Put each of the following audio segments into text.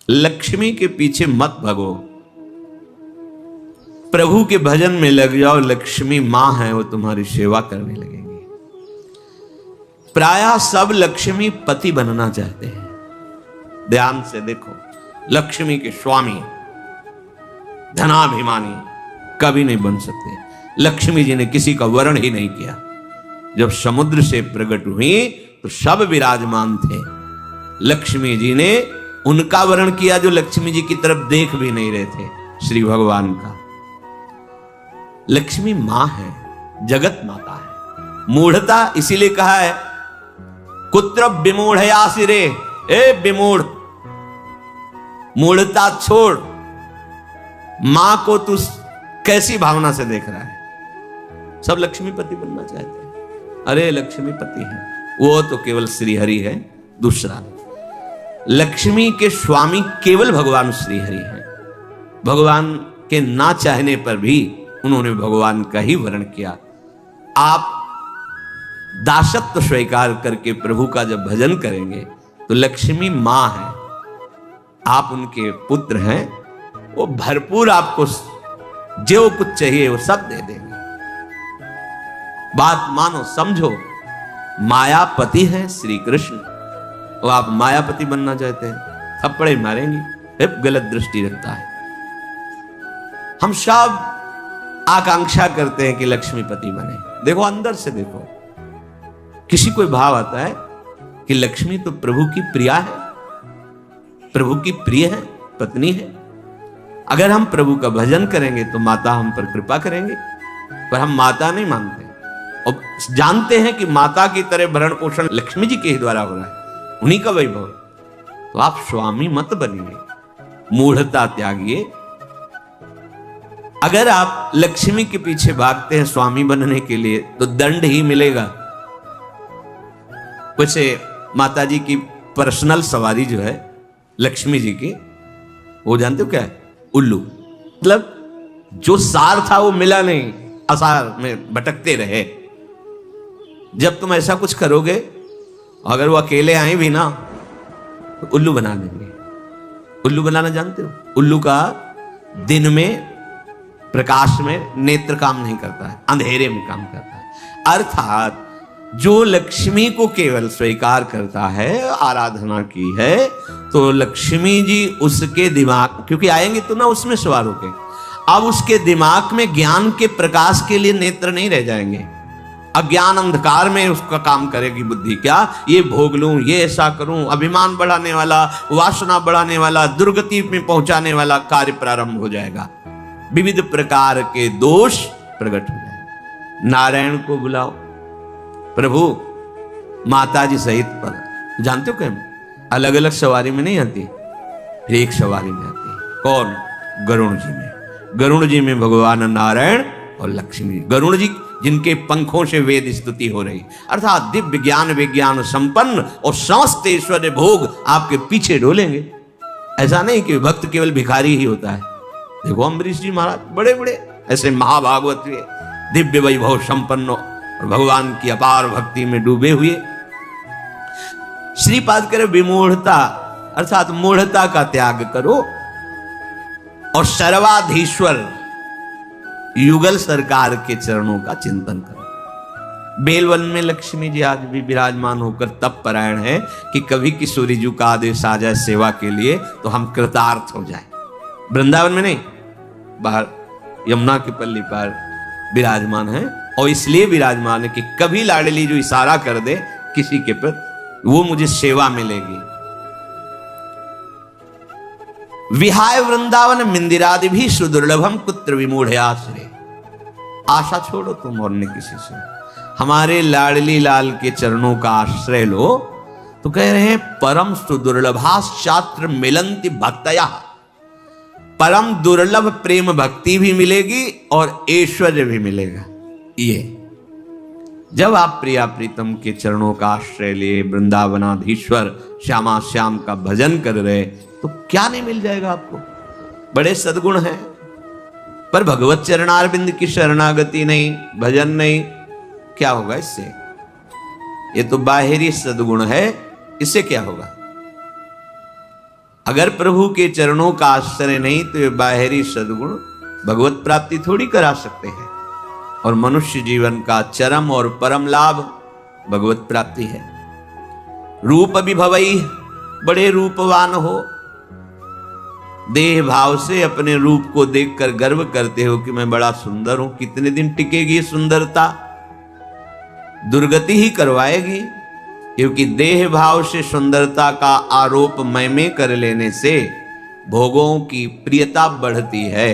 लक्ष्मी के पीछे मत भगो, प्रभु के भजन में लग जाओ। लक्ष्मी मां है, वो तुम्हारी सेवा करने लगेंगे। प्रायः सब लक्ष्मी पति बनना चाहते हैं। ध्यान से देखो, लक्ष्मी के स्वामी धनाभिमानी कभी नहीं बन सकते। लक्ष्मी जी ने किसी का वर्ण ही नहीं किया। जब समुद्र से प्रकट हुई तो सब विराजमान थे। लक्ष्मी जी ने उनका वर्ण किया जो लक्ष्मी जी की तरफ देख भी नहीं रहे थे, श्री भगवान का। लक्ष्मी मां है, जगत माता है। मूढ़ता इसीलिए कहा है, कुत्र विमूढ़या सिरे, ए विमूढ़, मूढ़ता छोड़। मां को तू कैसी भावना से देख रहा है? सब लक्ष्मीपति बनना चाहते हैं। अरे लक्ष्मीपति है वो तो केवल श्री हरि है। दूसरा, लक्ष्मी के स्वामी केवल भगवान श्री हरि हैं। भगवान के ना चाहने पर भी उन्होंने भगवान का ही वर्ण किया। आप दासत्व स्वीकार करके प्रभु का जब भजन करेंगे तो लक्ष्मी मां है, आप उनके पुत्र हैं। वो भरपूर आपको जो कुछ चाहिए वो सब दे देंगे। बात मानो, समझो। मायापति है श्री कृष्ण, और आप मायापति बनना चाहते हैं, थप्पड़े मारेंगे। गलत दृष्टि रखता है। हम सब आकांक्षा करते हैं कि लक्ष्मीपति बने। देखो अंदर से देखो, किसी कोई भाव आता है कि लक्ष्मी तो प्रभु की प्रिया है, प्रभु की प्रिय है, पत्नी है। अगर हम प्रभु का भजन करेंगे तो माता हम पर कृपा करेंगे, पर हम माता नहीं मानते और जानते हैं कि माता की तरह भरण पोषण लक्ष्मी जी के ही द्वारा हो रहा है, उन्हीं का वैभव। तो आप स्वामी मत बनिए, मूढ़ता त्यागिए। अगर आप लक्ष्मी के पीछे भागते हैं स्वामी बनने के लिए तो दंड ही मिलेगा। वैसे माता जी की पर्सनल सवारी जो है लक्ष्मी जी की, वो जानते हो क्या है? उल्लू। मतलब जो सार था वो मिला नहीं, असार में भटकते रहे। जब तुम ऐसा कुछ करोगे, अगर वो अकेले आए भी ना तो उल्लू बना देंगे। उल्लू बनाना जानते हो? उल्लू का दिन में प्रकाश में नेत्र काम नहीं करता है, अंधेरे में काम करता है। अर्थात जो लक्ष्मी को केवल स्वीकार करता है, आराधना की है, तो लक्ष्मी जी उसके दिमाग, क्योंकि आएंगे तो ना उसमें सवार होके, अब उसके दिमाग में ज्ञान के प्रकाश के लिए नेत्र नहीं रह जाएंगे। अज्ञान अंधकार में उसका काम करेगी बुद्धि। क्या ये भोग लूं, ये ऐसा करूं, अभिमान बढ़ाने वाला, वासना बढ़ाने वाला, दुर्गति में पहुंचाने वाला कार्य प्रारंभ हो जाएगा। विविध प्रकार के दोष प्रकट हो जाए। नारायण को बुलाओ, प्रभु माता जी सहित पर, जानते हो क्या, अलग अलग सवारी में नहीं आती, फिर एक सवारी में आती है। कौन? गरुण जी में। गरुण जी में भगवान नारायण और लक्ष्मी। गरुण जी जिनके पंखों से वेद स्तुति हो रही, अर्थात दिव्य ज्ञान विज्ञान संपन्न और समस्त ऐश्वर्य भोग आपके पीछे डोलेंगे। ऐसा नहीं कि भक्त केवल भिखारी ही होता है। देखो अम्बरीश जी महाराज बड़े बड़े ऐसे महाभागवत हुए, दिव्य वैभव संपन्न और भगवान की अपार भक्ति में डूबे हुए। श्रीपाद करे विमूढ़ता, अर्थात मूढ़ता का त्याग करो और सर्वाधीश्वर युगल सरकार के चरणों का चिंतन करो। बेलवन में लक्ष्मी जी आज भी विराजमान होकर तप परायण है कि कभी किशोरी जी का आदेश आ जाए सेवा के लिए तो हम कृतार्थ हो जाए। वृंदावन में नहीं, बाहर यमुना की पल्ली पर विराजमान है, और इसलिए विराजमान है कि कभी लाडली जो इशारा कर दे किसी के पर, वो मुझे सेवा मिलेगी। विहाय वृंदावन मिंदिरादि भी सुदुर्लभम कुत्र विमूढ़याश्रय। आशा छोड़ो तुम और न किसी से, हमारे लाडली लाल के चरणों का आश्रय लो। तो कह रहे हैं परम सुदुर्लभाश्चात्र मिलंति भक्तया, परम दुर्लभ प्रेम भक्ति भी मिलेगी और ऐश्वर्य भी मिलेगा। ये जब आप प्रिया प्रीतम के चरणों का आश्रय लिए वृंदावनाधीश्वर श्यामा श्याम का भजन कर रहे, तो क्या नहीं मिल जाएगा आपको? बड़े सद्गुण हैं, पर भगवत चरणारविंद की शरणागति नहीं, भजन नहीं, क्या होगा इससे? ये तो बाहरी सद्गुण है, इससे क्या होगा? अगर प्रभु के चरणों का आश्रय नहीं तो ये बाहरी सद्गुण भगवत प्राप्ति थोड़ी करा सकते हैं। और मनुष्य जीवन का चरम और परम लाभ भगवत प्राप्ति है। रूप विभवई, बड़े रूपवान हो, देह भाव से अपने रूप को देखकर गर्व करते हो कि मैं बड़ा सुंदर हूं। कितने दिन टिकेगी सुंदरता? दुर्गति ही करवाएगी, क्योंकि देह भाव से सुंदरता का आरोप मैं में कर लेने से भोगों की प्रियता बढ़ती है।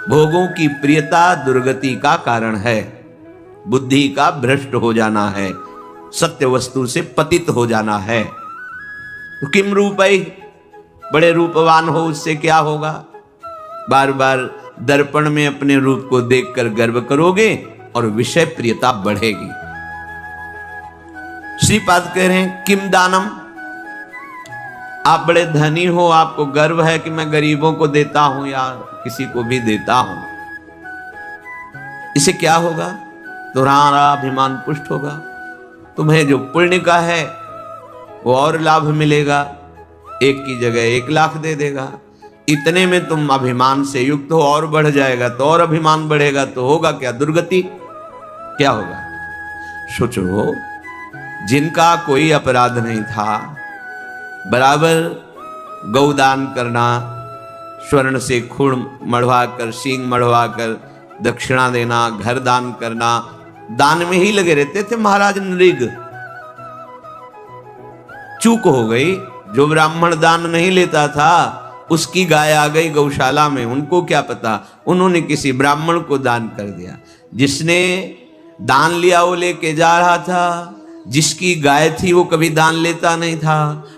भोगों की प्रियता दुर्गति का कारण है, बुद्धि का भ्रष्ट हो जाना है, सत्य वस्तु से पतित हो जाना है। तो किम रूपई, बड़े रूपवान हो, उससे क्या होगा? बार बार दर्पण में अपने रूप को देखकर गर्व करोगे और विषय प्रियता बढ़ेगी। श्रीपाद कह रहे हैं किम दानम, आप बड़े धनी हो, आपको गर्व है कि मैं गरीबों को देता हूं या किसी को भी देता हूं। इससे क्या होगा? तुम्हारा अभिमान पुष्ट होगा, तुम्हें जो पुण्य का है वो और लाभ मिलेगा। 1 की जगह 1 लाख दे देगा। इतने में तुम अभिमान से युक्त हो, और बढ़ जाएगा तो और अभिमान बढ़ेगा, तो होगा क्या? दुर्गति। क्या होगा? सोचो, जिनका कोई अपराध नहीं था, बराबर गौदान करना, स्वर्ण से खूण मढ़वाकर, सींग मढ़वाकर दक्षिणा देना, घर दान करना, दान में ही लगे रहते थे महाराज नृग। चूक हो गई, जो ब्राह्मण दान नहीं लेता था उसकी गाय आ गई गौशाला में, उनको क्या पता, उन्होंने किसी ब्राह्मण को दान कर दिया। जिसने दान लिया वो लेके जा रहा था, जिसकी गाय थी वो कभी दान लेता नहीं था।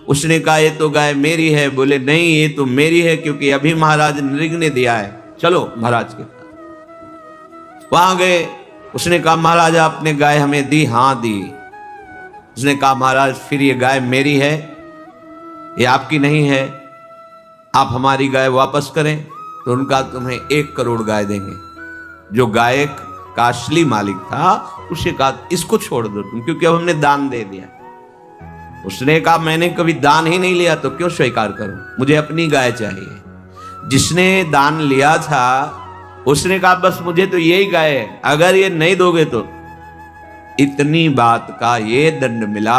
उसने कहा ये तो गाय मेरी है, बोले नहीं ये तो मेरी है, क्योंकि अभी महाराज नृग ने दिया है, चलो महाराज के पास। वहां गए, उसने कहा महाराज आपने गाय हमें दी? हाँ दी। उसने कहा महाराज फिर ये गाय मेरी है, ये आपकी नहीं है, आप हमारी गाय वापस करें। तो उनका तुम्हें 1 करोड़ गाय देंगे। जो गाय का असली मालिक था उसे कहा इसको छोड़ दो तुम, क्योंकि अब हमने दान दे दिया। उसने कहा मैंने कभी दान ही नहीं लिया, तो क्यों स्वीकार करूं, मुझे अपनी गाय चाहिए। जिसने दान लिया था उसने कहा बस मुझे तो यही गाय है, अगर ये नहीं दोगे तो। इतनी बात का ये दंड मिला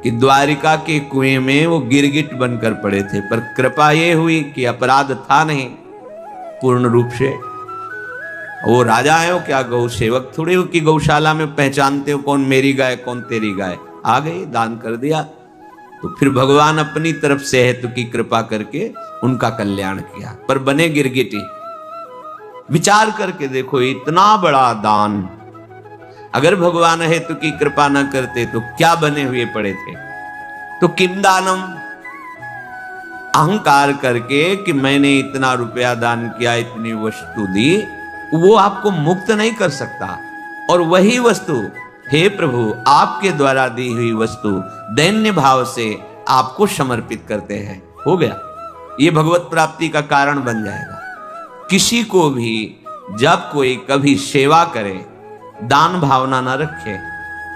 कि द्वारिका के कुएं में वो गिरगिट बनकर पड़े थे। पर कृपा ये हुई कि अपराध था नहीं पूर्ण रूप से। वो राजा है, वो क्या गौ सेवक थोड़े हो कि गौशाला में पहचानते हो कौन मेरी गाय कौन तेरी गाय। आ गई, दान कर दिया। तो फिर भगवान अपनी तरफ से हेतु की कृपा करके उनका कल्याण किया, पर बने गिरगिटी। विचार करके देखो, इतना बड़ा दान अगर भगवान हेतु की कृपा न करते तो क्या बने हुए पड़े थे। तो किम दानम, अहंकार करके कि मैंने इतना रुपया दान किया, इतनी वस्तु दी, वो आपको मुक्त नहीं कर सकता। और वही वस्तु हे प्रभु आपके द्वारा दी हुई वस्तु दैन्य भाव से आपको समर्पित करते हैं, हो गया, ये भगवत प्राप्ति का कारण बन जाएगा। किसी को भी जब कोई कभी सेवा करे, दान भावना ना रखे,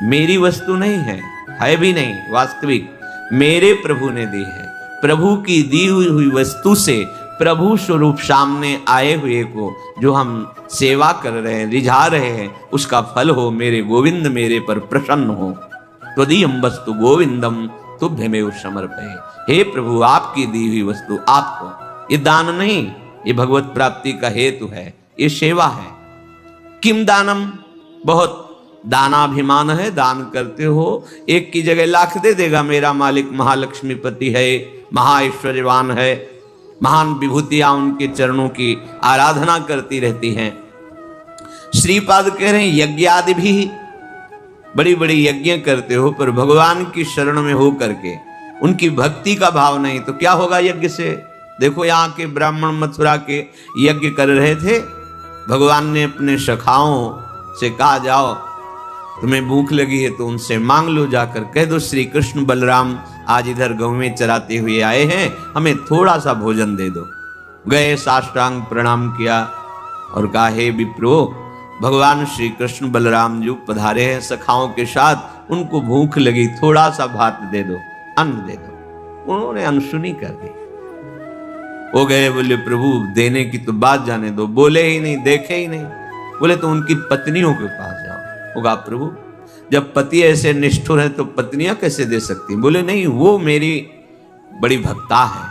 मेरी वस्तु नहीं है भी नहीं, वास्तविक मेरे प्रभु ने दी है। प्रभु की दी हुई वस्तु से प्रभु स्वरूप सामने आए हुए को जो हम सेवा कर रहे हैं, रिझा रहे हैं, उसका फल हो मेरे गोविंद मेरे पर प्रसन्न हो। त्वदीयं वस्तु गोविंदम तुभ्यमेव समर्पये। हे प्रभु आपकी दी हुई वस्तु आपको, ये दान नहीं, ये भगवत प्राप्ति का हेतु है, ये सेवा है। किम दानम, बहुत दानाभिमान है, दान करते हो, 1 की जगह लाख दे देगा मेरा मालिक महालक्ष्मीपति है, महाऐश्वर्यवान है, महान विभूतियां उनके चरणों की आराधना करती रहती हैं। श्रीपाद कह रहे हैं यज्ञ आदि भी, बड़ी बड़ी यज्ञ करते हो, पर भगवान की शरण में हो करके उनकी भक्ति का भाव नहीं, तो क्या होगा यज्ञ से। देखो यहाँ के ब्राह्मण मथुरा के यज्ञ कर रहे थे, भगवान ने अपने सखाओं से कहा जाओ तुम्हें भूख लगी है तो उनसे मांग लो, जाकर कह दो श्री कृष्ण बलराम आज इधर गौवें चराते हुए आए हैं, हमें थोड़ा सा भोजन दे दो। गए, साष्टांग प्रणाम किया और कहा हे विप्रो, भगवान श्री कृष्ण बलराम जो पधारे हैं सखाओं के साथ, उनको भूख लगी, थोड़ा सा भात दे दो, अन्न दे दो। उन्होंने अनसुनी कर दी। वो गए, बोले प्रभु देने की तो बात जाने दो, बोले ही नहीं, देखे ही नहीं। बोले तो उनकी पत्नियों के पास जाओ। होगा प्रभु जब पति ऐसे निष्ठुर है तो पत्नियां कैसे दे सकती? बोले नहीं, वो मेरी बड़ी भक्ता है,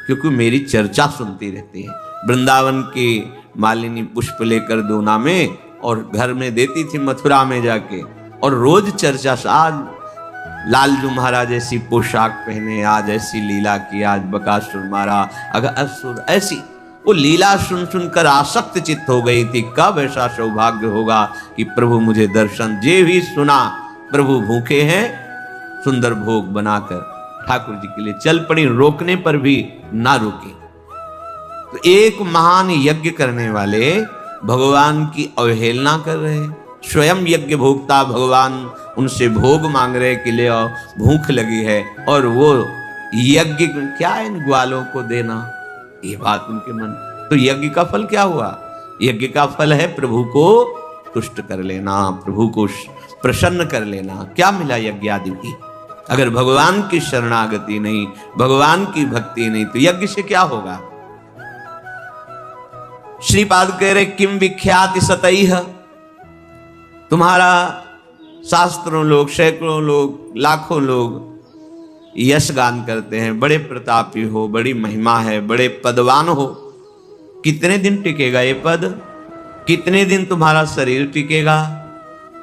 क्योंकि मेरी चर्चा सुनती रहती है। वृंदावन की मालिनी पुष्प लेकर दोना में और घर में देती थी मथुरा में जाके, और रोज चर्चा। आज लालजू महाराज ऐसी पोशाक पहने, आज ऐसी लीला की, आज बकासुर मारा, अगर असुर ऐसी। वो लीला सुन सुनकर आसक्त चित्त हो गई थी। कब ऐसा सौभाग्य होगा कि प्रभु मुझे दर्शन। जे भी सुना प्रभु भूखे हैं, सुंदर भोग बनाकर ठाकुर जी के लिए चल पड़ी, रोकने पर भी ना रुकी। तो एक महान यज्ञ करने वाले भगवान की अवहेलना कर रहे, स्वयं यज्ञ भोक्ता भगवान उनसे भोग मांग रहे कि ले आओ, भूख लगी है, और वो यज्ञ क्या इन ग्वालों को देना, ये बात उनके मन। तो यज्ञ का फल क्या हुआ? यज्ञ का फल है प्रभु को तुष्ट कर लेना, प्रभु को प्रसन्न कर लेना। क्या मिला यज्ञ आदि की? अगर भगवान की शरणागति नहीं, भगवान की भक्ति नहीं, तो यज्ञ से क्या होगा? श्रीपाद कह रहे किम विख्याति सतैह, तुम्हारा शास्त्रों लोग, सैकड़ों लोग, लाखों लोग यश गान करते हैं, बड़े प्रतापी हो, बड़ी महिमा है, बड़े पदवान हो। कितने दिन टिकेगा ये पद? कितने दिन तुम्हारा शरीर टिकेगा?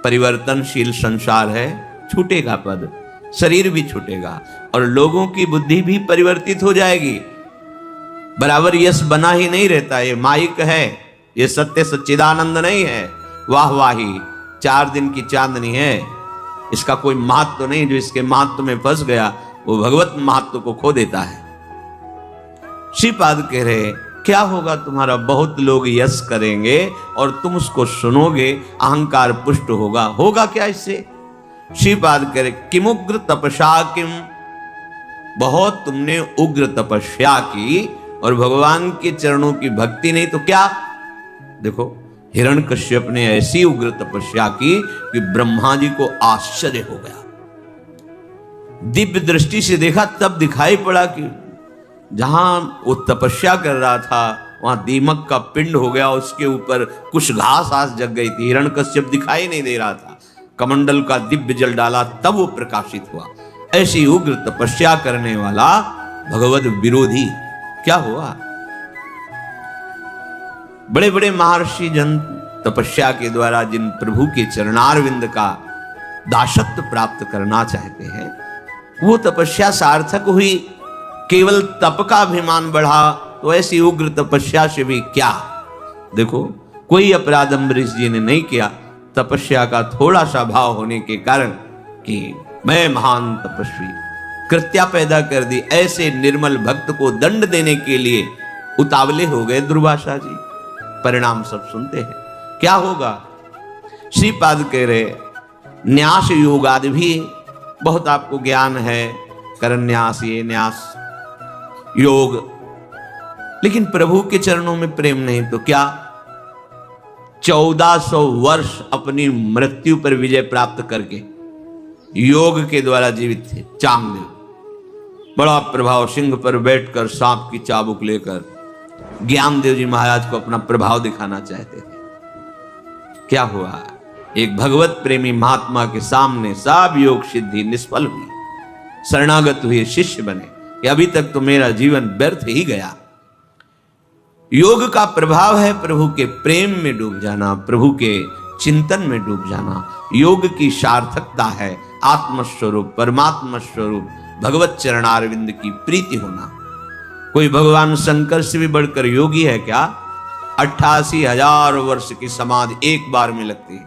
परिवर्तनशील संसार है, छूटेगा पद, शरीर भी छूटेगा, और लोगों की बुद्धि भी परिवर्तित हो जाएगी। बराबर यश बना ही नहीं रहता। ये माइक है, ये सत्य सच्चिदानंद नहीं है, वाह वाही 4 दिन की चांदनी है। इसका कोई महत्व तो नहीं। जो इसके महत्व में फंस गया वो भगवत महत्व को खो देता है। श्रीपाद कह रहे क्या होगा तुम्हारा? बहुत लोग यश करेंगे और तुम उसको सुनोगे, अहंकार पुष्ट होगा। होगा क्या इससे? श्रीपाद कह रहे किमुग्र तपस्या किम, बहुत तुमने उग्र तपस्या की और भगवान के चरणों की भक्ति नहीं तो क्या? देखो हिरण्यकश्यप ने ऐसी उग्र तपस्या की कि ब्रह्मा जी को आश्चर्य हो गया। दिव्य दृष्टि से देखा तब दिखाई पड़ा कि जहां वो तपस्या कर रहा था वहां दीमक का पिंड हो गया, उसके ऊपर कुछ घास आस जग गई थी। हिरण्यकश्यप दिखाई नहीं दे रहा था। कमंडल का दिव्य जल डाला तब वो प्रकाशित हुआ। ऐसी उग्र तपस्या करने वाला भगवत विरोधी क्या हुआ? बड़े बड़े महर्षि जन तपस्या के द्वारा जिन प्रभु के चरणारविंद का दासत्व प्राप्त करना चाहते हैं, वो तपस्या सार्थक हुई। केवल तप का अभिमान बढ़ा तो ऐसी उग्र तपस्या से भी क्या? देखो कोई अपराध अम्बरीश जी ने नहीं किया। तपस्या का थोड़ा सा भाव होने के कारण कि मैं महान तपस्वी, कृत्या पैदा कर दी। ऐसे निर्मल भक्त को दंड देने के लिए उतावले हो गए दुर्वासा जी। परिणाम सब सुनते हैं। क्या होगा? श्रीपाद कह रहे न्यास योग आदि भी बहुत आपको ज्ञान है, करन्यास, ये न्यास योग, लेकिन प्रभु के चरणों में प्रेम नहीं तो क्या? 1400 वर्ष अपनी मृत्यु पर विजय प्राप्त करके योग के द्वारा जीवित थे चांगदेव। बड़ा प्रभाव, सिंह पर बैठकर सांप की चाबुक लेकर ज्ञानदेव जी महाराज को अपना प्रभाव दिखाना चाहते थे। क्या हुआ? एक भगवत प्रेमी महात्मा के सामने सब योग सिद्धि निष्फल हुई। शरणागत हुए, शिष्य बने कि अभी तक तो मेरा जीवन व्यर्थ ही गया। योग का प्रभाव है प्रभु के प्रेम में डूब जाना, प्रभु के चिंतन में डूब जाना। योग की सार्थकता है आत्मस्वरूप, परमात्मा स्वरूप भगवत चरणारविंद की प्रीति होना। कोई भगवान शंकर से भी बढ़कर योगी है क्या? 88,000 वर्ष की समाधि एक बार में लगती है।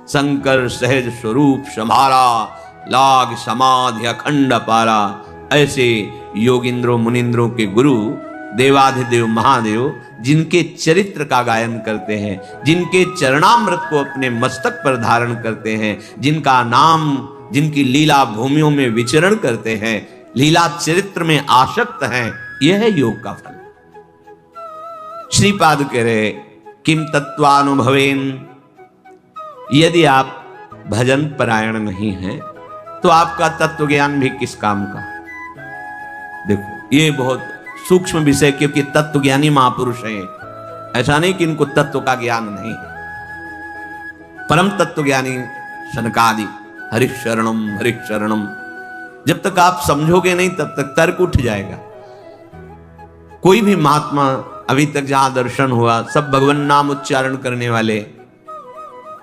शंकर सहज स्वरूप समारा, लाग समाधि अखंड पारा। ऐसे योगिंद्रों मुनिंद्रों के गुरु देवाधिदेव महादेव जिनके चरित्र का गायन करते हैं, जिनके चरणामृत को अपने मस्तक पर धारण करते हैं, जिनका नाम, जिनकी लीला भूमियों में विचरण करते हैं, लीला चरित्र में आसक्त हैं, यह है योग का फल। श्रीपाद कह रहे किम तत्वानुभवेन, यदि आप भजन परायण नहीं हैं तो आपका तत्व ज्ञान भी किस काम का? देखो ये बहुत सूक्ष्म विषय, क्योंकि तत्व ज्ञानी महापुरुष है। ऐसा नहीं कि इनको तत्व का ज्ञान नहीं। परम तत्व ज्ञानी सनकादि हरिः शरणम। जब तक आप समझोगे नहीं तब तक तर्क उठ जाएगा। कोई भी महात्मा अभी तक जहां दर्शन हुआ, सब भगवान नाम उच्चारण करने वाले।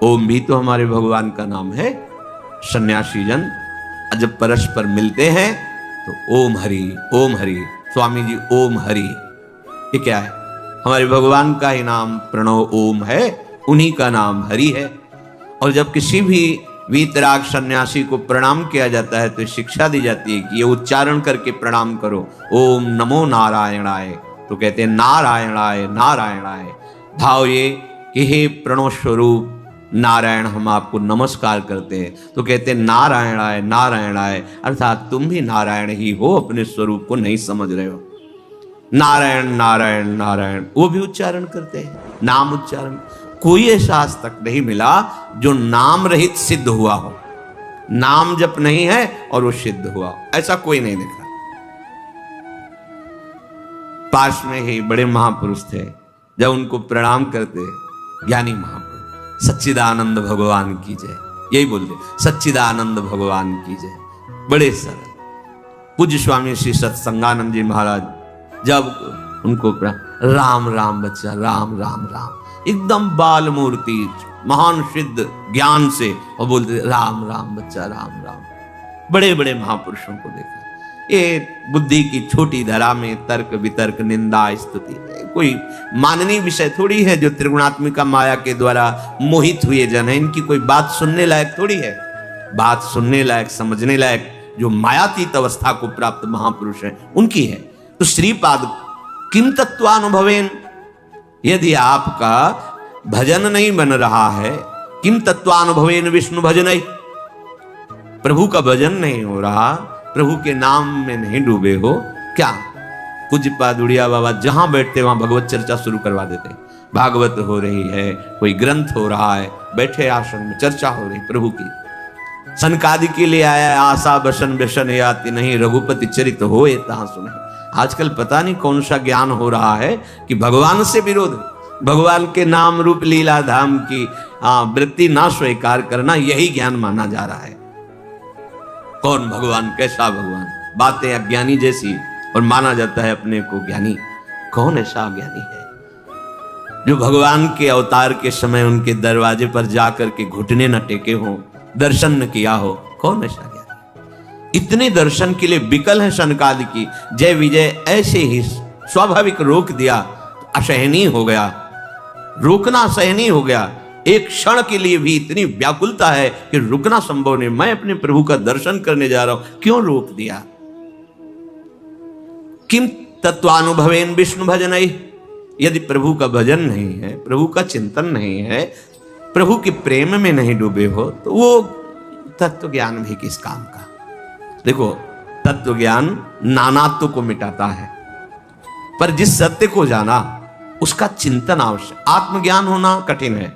ओम भी तो हमारे भगवान का नाम है। सन्यासी जन जब परस्पर मिलते हैं तो ओम हरि, स्वामी जी ओम हरि, ये क्या है? हमारे भगवान का ही नाम प्रणव ओम है, उन्हीं का नाम हरि है। और जब किसी भी वीतराग सन्यासी को प्रणाम किया जाता है तो शिक्षा दी जाती है कि ये उच्चारण करके प्रणाम करो, ओम नमो नारायणाय। तो कहते हैं नारायणाय नारायणाय, भाव ये कि हे प्रणव स्वरूप नारायण हम आपको नमस्कार करते हैं। तो कहते हैं नारायणाय नारायणाय, अर्थात तुम भी नारायण ही हो, अपने स्वरूप को नहीं समझ रहे हो। नारायण नारायण नारायण, वो भी उच्चारण करते हैं, नाम उच्चारण। कोई ऐसा आज तक नहीं मिला जो नाम रहित सिद्ध हुआ हो। नाम जप नहीं है और वो सिद्ध हुआ, ऐसा कोई नहीं देखा। पास में ही बड़े महापुरुष थे, जब उनको प्रणाम करते ज्ञानी महापुरुष, सच्चिदानंद भगवान की जय, यही बोलते, सच्चिदानंद भगवान की जय। बड़े सरल पूज्य स्वामी श्री सत्संगानंद जी महाराज जब उनको राम राम बच्चा, राम राम राम, एकदम बाल मूर्ति महान सिद्ध ज्ञान से, और बोलते राम राम बच्चा, राम राम। बड़े बड़े महापुरुषों को देखा। ये बुद्धि की छोटी धरा में तर्क वितर्क निंदा स्तुति कोई माननीय विषय थोड़ी है। जो त्रिगुणात्मिका माया के द्वारा मोहित हुए जन है, इनकी कोई बात सुनने लायक थोड़ी है। बात सुनने लायक, समझने लायक जो मायातीत अवस्था को प्राप्त महापुरुष है उनकी है। तो श्रीपाद किम तत्वानुभवेन, यदि आपका भजन नहीं बन रहा है, किम तत्वानुभवेन विष्णु भजन, प्रभु का भजन नहीं हो रहा, प्रभु के नाम में नहीं डूबे हो, क्या? पूज्यपाद उड़िया बाबा जहां बैठते वहां भगवत चर्चा शुरू करवा देते। भागवत हो रही है, कोई ग्रंथ हो रहा है, बैठे आश्रम में चर्चा हो रही प्रभु की। सनकादि के लिए आया, आशा बसन व्यसन याति नहीं, रघुपति चरित होए तहां सुने। आजकल पता नहीं कौन सा ज्ञान हो रहा है कि भगवान से विरोध, भगवान के नाम रूप लीला धाम की वृत्ति ना स्वीकार करना, यही ज्ञान माना जा रहा है। कौन भगवान, कैसा भगवान, बातें अज्ञानी जैसी, और माना जाता है अपने को ज्ञानी। कौन ऐसा ज्ञानी है जो भगवान के अवतार के समय उनके दरवाजे पर जाकर के घुटने न टेके हो, दर्शन न किया हो? कौन ऐसा ज्ञानी? इतने दर्शन के लिए विकल है सनकादि की। जय विजय ऐसे ही स्वाभाविक रोक दिया, असहनीय हो गया, रोकना असहनीय हो गया। एक क्षण के लिए भी इतनी व्याकुलता है कि रुकना संभव नहीं। मैं अपने प्रभु का दर्शन करने जा रहा हूं, क्यों रोक दिया? किम तत्वानुभवेन विष्णु भजन, यदि प्रभु का भजन नहीं है, प्रभु का चिंतन नहीं है, प्रभु के प्रेम में नहीं डूबे हो, तो वो तत्व ज्ञान भी किस काम का? देखो, तत्व ज्ञान नानात्व को मिटाता है, पर जिस सत्य को जाना उसका चिंतन आवश्यक। आत्मज्ञान होना कठिन है,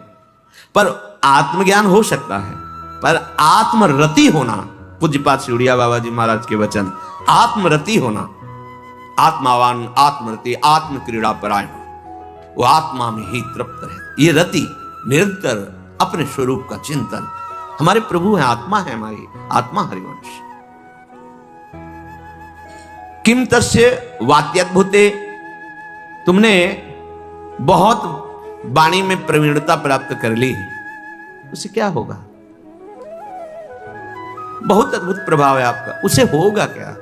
पर आत्मज्ञान हो सकता है, पर आत्मरति होना, पूज्यपाद श्री उड़िया बाबा जी महाराज के वचन, आत्मरति होना, आत्मावान आत्मरति आत्म क्रीड़ा परायण, वो आत्मा में ही तृप्त रहे। ये रति निरंतर अपने स्वरूप का चिंतन। हमारे प्रभु है, आत्मा है, हमारी आत्मा हरिवंश। किम तस्य वाक्यद्भुते, तुमने बहुत वाणी में प्रवीणता प्राप्त कर ली, उसे क्या होगा? बहुत अद्भुत प्रभाव है आपका, उसे होगा क्या?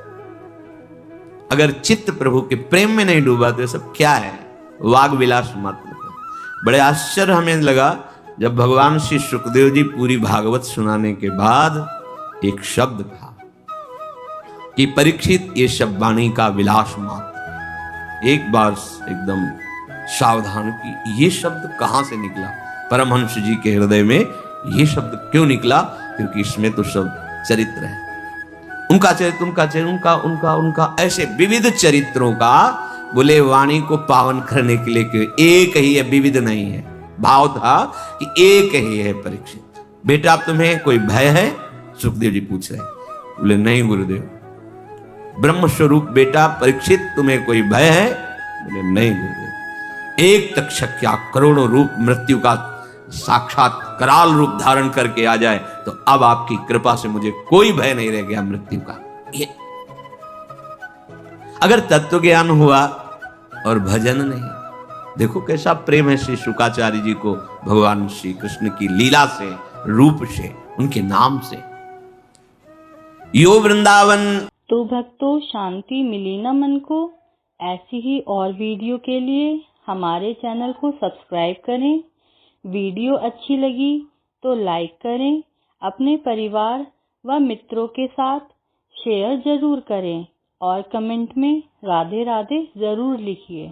अगर चित्त प्रभु के प्रेम में नहीं डूबा तो सब क्या है? वाग विलास मात्र। बड़े आश्चर्य हमें लगा जब भगवान श्री सुखदेव जी पूरी भागवत सुनाने के बाद एक शब्द था कि परीक्षित, ये शब्द वाणी का विलास मात्र। एक बार एकदम सावधान की, ये शब्द कहां से निकला? परमहंस जी के हृदय में ये शब्द क्यों निकला? क्योंकि इसमें तो सब चरित्र है, उनका चरित्र, उनका चरित्र, उनका उनका उनका ऐसे विविध चरित्रों का। बोले वाणी को पावन करने के लिए क्यों? एक ही है, विविध नहीं है। भाव था कि एक ही है परीक्षित। बेटा तुम्हें कोई भय है? सुखदेव जी पूछ रहे। बोले नहीं गुरुदेव, ब्रह्म स्वरूप बेटा परीक्षित, तुम्हें कोई भय है? बोले नहीं गुरुदेव। एक तक्षक क्या करोड़ों रूप मृत्यु का साक्षात कराल रूप धारण करके आ जाए तो अब आपकी कृपा से मुझे कोई भय नहीं रह गया मृत्यु का। ये अगर तत्व ज्ञान हुआ और भजन नहीं, देखो कैसा प्रेम है श्री शुकाचार्य जी को भगवान श्री कृष्ण की लीला से, रूप से, उनके नाम से। यो वृंदावन। तो भक्तों, शांति मिली ना मन को? ऐसी ही और वीडियो के लिए हमारे चैनल को सब्सक्राइब करें। वीडियो अच्छी लगी तो लाइक करें। अपने परिवार व मित्रों के साथ शेयर जरूर करें और कमेंट में राधे राधे जरूर लिखिए।